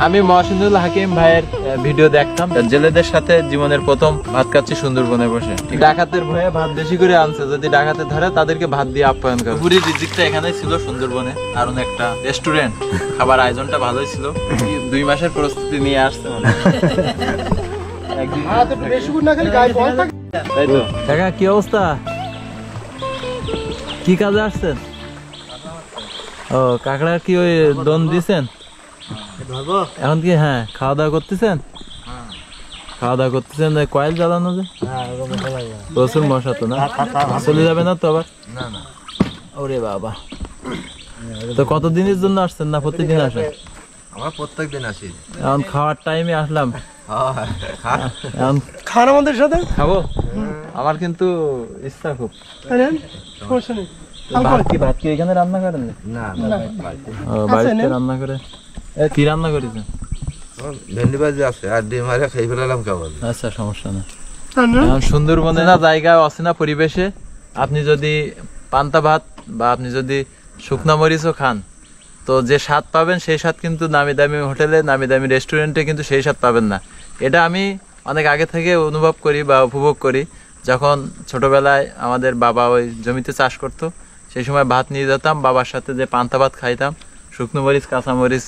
আমি মহসিনুল হাকিম ভাইয়ের ভিডিও দেখতাম, জেলেদের সাথে জীবনের প্রথম ভাত খাচ্ছি সুন্দরবনে বসে। ডাকাতের ভয়ে ভাত বেশি করে আনছে, যদি ডাকাতে ধরে তাদেরকে ভাত দিয়ে আপ্যায়ন করে। পুরি রিজিকটা এখানেই ছিল সুন্দরবনে, কারণ একটা রেস্টুরেন্ট, খাবার আয়োজনটা ভালোই ছিল। 2 মাসের প্রস্তুতি নিয়ে আসছে তাই তো। কাকা কি অবস্থা, কি কাজে আসছেন? ও কাকড়া কি ওই দন দিছেন এখন কি? হ্যাঁ, খাওয়া দাওয়া করতেছেন? খাওয়া দাওয়া করতেছেন, কয়েল জ্বালানো যে প্রচুর মশা তো না, চলে যাবে না তো আবার? ওরে বাবা, তো কতদিনের জন্য আসছেন না প্রতিদিন আসেন? আমরা প্রত্যেকদিন আসি, এখন খাওয়ার টাইমে আসলাম। এখন খান আমাদের সাথে, খাবো। আমার কিন্তু ইচ্ছা খুব। ভাত কি এখানে রান্না করেন? না বাড়িতে রান্না করে। কি রান্না করেছেন? ভেন্ডি ভাজি আছে আর ডিম আরে খেয়ে ফেলালাম কেবল। আচ্ছা, সমস্যা নেই। সুন্দরবনে না জায়গায় অচেনা পরিবেশে আপনি যদি পান্তা ভাত বা আপনি যদি শুকনা মরিচও খান, তো যে স্বাদ পাবেন সেই স্বাদ কিন্তু নামি দামি হোটেলে, নামি দামি রেস্টুরেন্টে কিন্তু সেই স্বাদ পাবেন না। এটা আমি অনেক আগে থেকে অনুভব করি বা উপভোগ করি। যখন ছোটবেলায় আমাদের বাবা ওই জমিতে চাষ করতো, সেই সময় ভাত নিয়ে যেতাম, বাবার সাথে যে পান্তা ভাত খাইতাম, শুকনো মরিচ কাঁচা মরিচ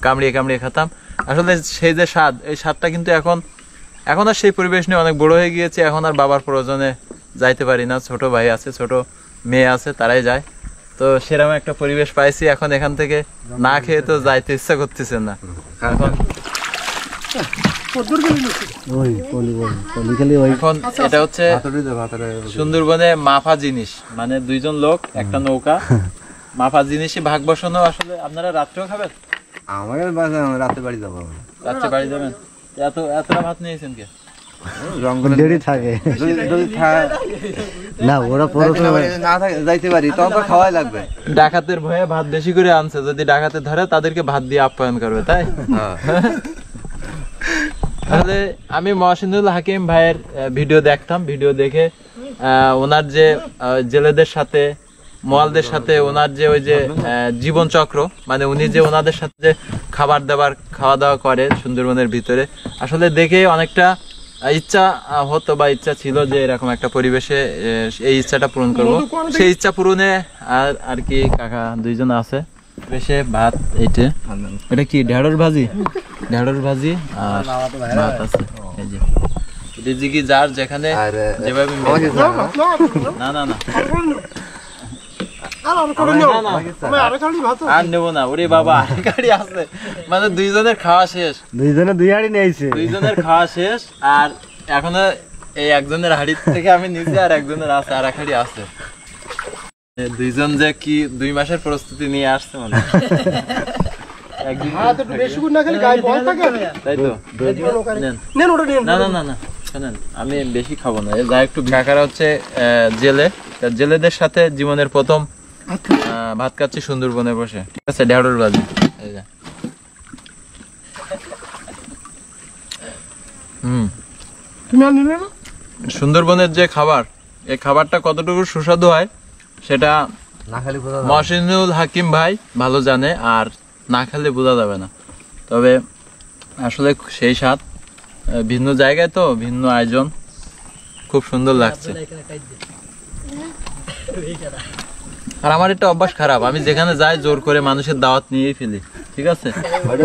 কামড়িয়ে কামড়িয়ে খেতাম। আসলে সেই যে স্বাদ, এই স্বাদটা কিন্তু এখন আর সেই পরিবেশ নিয়ে অনেক বড় হয়ে গিয়েছে। এখন আর বাবার প্রয়োজনে যাইতে পারি না, ছোট ভাই আছে, ছোট মেয়ে আছে, তারাই যায়। তো সেরকম একটা পরিবেশ পাইছি, এখন এখান থেকে না খেয়ে তো যাইতে ইচ্ছা করতেছে না। এখন এটা হচ্ছে সুন্দরবনে মাফা জিনিস, মানে 2 জন লোক একটা নৌকা, মাফা জিনিসই ভাগ বসানো। আসলে আপনারা রাত্রেও খাবেন? আমাদের রাতে বাড়ি যাবো। রাত্রে বাড়ি যাবেন? এতটা ভাত নিয়েছেন কে? ডাকাতের ভয়ে ভাত বেশি করে আনছে, যদি ডাকাতে ধরে তাদেরকে ভাত দিয়ে আপ্যায়ন করবে, তাই? তাহলে আমি মহসিনুল হাকিম ভাইয়ের ভিডিও দেখতাম, ভিডিও দেখে ওনার যে জেলেদের সাথে, মোয়ালদের সাথে ওনার যে ওই যে জীবন চক্র, মানে উনি যে ওনাদের সাথে যে খাবার দাবার খাওয়া দাওয়া করে সুন্দরবনের ভিতরে, আসলে দেখে অনেকটা ইচ্ছা হতো বা ইচ্ছা ছিল যে এরকম একটা পরিবেশে এই ইচ্ছাটা পূরণ করব। সেই ইচ্ছা পূরণে আর কি কাকা 2 জন আছে বেশে ভাত। এটা কি ঢেঁড়স ভাজি? ঢেঁড়স ভাজি আর ভাত আছে। এই যে রিজিকি যার যেখানে যেভাবে না না না আর নেবো না। ওরে বাবা, গাড়ি আছে, মানে 2 জনের খাওয়া শেষ, 2 জনে 2 হাড়ি নিয়েছে, 2 জনের খাওয়া শেষ। আর এখনো এই একজনের হাড়ি থেকে আমি নিচে, আর একজনের আছে আর এক হাড়ি আছে। 2 জন যে কি 2 মাসের প্রস্তুতি নিয়ে আসছে মানে। আমি বেশি খাবো না, যা একটু। কাকারা হচ্ছে জেলেদের সাথে জীবনের প্রথম ভাত খাচ্ছি সুন্দরবনে বসে, ঠিক আছে? ঢেঁড়স ভাজি। সুন্দরবনের যে খাবার, এই খাবারটা কতটুকু সুস্বাদু হয় সেটা মহসিনুল হাকিম ভাই ভালো জানে, আর না খেলে বোঝা যাবে না। তবে আসলে সেই স্বাদ, ভিন্ন জায়গায় তো ভিন্ন আয়োজন, খুব সুন্দর লাগছে। আর আমার একটা অভ্যাস খারাপ, আমি যেখানে যাই জোর করে মানুষের দাওয়াত নিয়েই ফেলি, ঠিক আছে?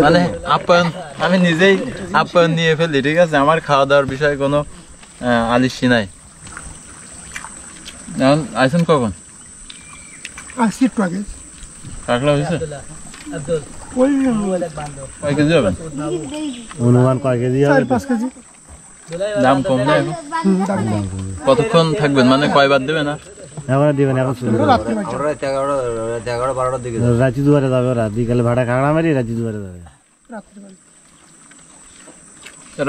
মানে আপ্যায়ন, আমি নিজেই আপ্যায়ন নিয়ে ফেলি, ঠিক আছে? আমার খাওয়া দাওয়ার বিষয়ে কোনো আলিস্যি নাই। এখন আইসেন কখন? কাঁকড়া হয়েছে? কয় কেজি হবে? অনুমান কয় কেজি হবে? 4-5 কেজি। দাম কম না এখন? কতক্ষণ থাকবেন, মানে কয়বার দেবে না? এখন দিবেন, এখন রাত্রি 2-এ যাবে ওরা, বিকালে ভাড়া কাঁকড়া মারি রাত্রি 2-এ যাবে।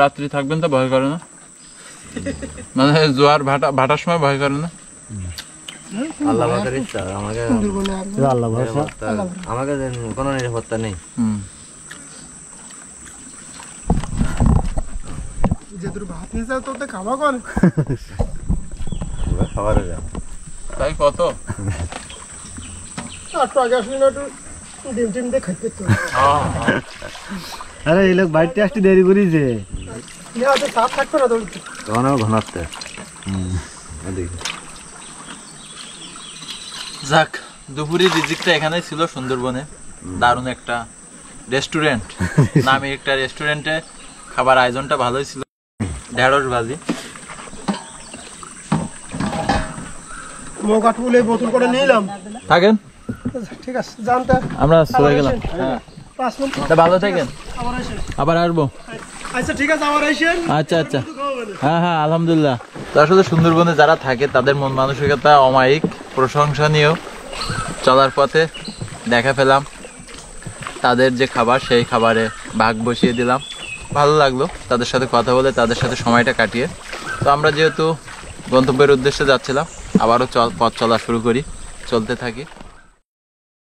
রাত্রি থাকবেন তো ভয় করে না? মানে জোয়ার ভাটার সময় ভয় করে না? আল্লাহ ইচ্ছা, আমাকে কোনো নিরাপত্তা নেই। তাই কত? আরে এই লোক বাইরতে আসতে দেরি করিছে তখন ঘনাতে দেখি যাক, দুপুরের রিজিকটা এখানেই ছিল সুন্দরবনে। দারুণ একটা রেস্টুরেন্ট, নামি একটা রেস্টুরেন্টে খাবার আয়োজনটা ভালোই ছিল। ঢেঁড়স ভাজি, কাঠুলে বোতল করে নিলাম। থাকেন, ঠিক আছে, জানতে আমরা চলে গেলাম। হ্যাঁ, 5 মিনিট তা ভালো থাকেন, আবার আসেন। আবার আসবো। আচ্ছা ঠিক আছে, আবার আসেন। আচ্ছা আচ্ছা, হ্যাঁ হ্যাঁ, আলহামদুলিল্লাহ। তো আসলে সুন্দরবনে যারা থাকে তাদের মন মানসিকতা অমায়িক, প্রশংসনীয়। চলার পথে দেখা পেলাম তাদের যে খাবার, সেই খাবারে ভাগ বসিয়ে দিলাম। ভালো লাগলো তাদের সাথে কথা বলে, তাদের সাথে সময়টা কাটিয়ে। তো আমরা যেহেতু গন্তব্যের উদ্দেশ্যে যাচ্ছিলাম, আবারও পথ চলা শুরু করি, চলতে থাকি।